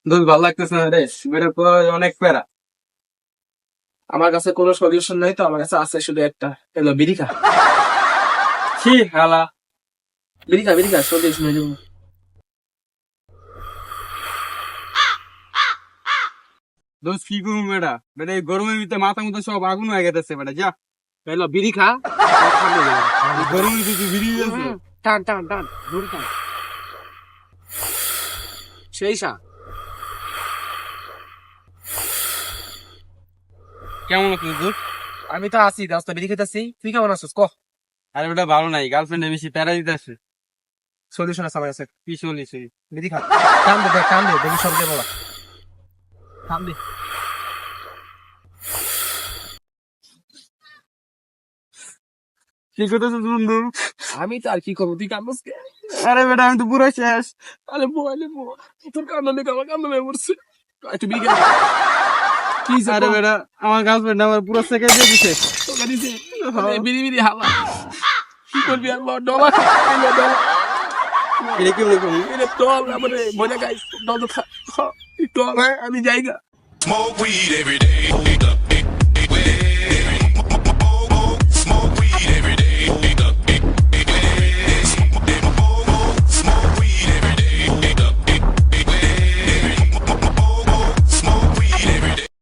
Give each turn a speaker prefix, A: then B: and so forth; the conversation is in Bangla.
A: দোষ ভালো লাগতেছে না রে, বেরোর পর অনেক প্যারা।
B: আমার কাছে কোনো সলিউশন নাই, তো আমার কাছে আছে শুধু একটা, এলো বিড়ি খা।
A: কি হালা।
B: বিড়ি খা সলিউশন হয়ে যাবো।
A: দোষ কি করবো বেটা, বেটা এই গরমের ভিতরে মাথা মতো সব আগুন হয়ে গেছে বেটা, যা
B: এলো বিড়ি খা,
A: এই গরমের ভিতরে বেরিয়ে যাচ্ছে।
B: টান টান টান, দূর টান, সেই সা।
A: কেমন আছিস দোষ?
B: আমি তো আছি, রাস্তা বিড়ি খেতেছি। তুই কেমন আছিস ক?
A: আরে বেটা ভালো নাই, গার্লফ্রেন্ডে বেশি প্যারা দিতে আসে।
B: সলিউশন আছে আমার কাছে।
A: কি চলিস?
B: বিড়ি খা, টান দে দেখ, টান দে দেখি সব দেবো। টান দে।
A: কি করতেছিস বন্ধু?
B: আমি তো আর কি করবো, তুই কান্দস কে?
A: আরে বেটা আমি তো পুরো শেষ।
B: আরে বলে তোর কান্না দেখে আমার কান্না মেয়ে পড়ছে। একটু বিড়ি খা। কি
A: আরে বেটা আমার গার্লফ্রেন্ড আমার পুরো সেকেন্ড দিয়ে দিছে।
B: তোকে দিছে বিড়ি বিড়ি হাওয়া। কি করবি আর ডলা খা, ডলা।
A: এটা কি বলবো?
B: এটা ডল আমারে মজা গাইস, ডল তো খা। একটু আমি যাইগা।
C: Smoke weed every day.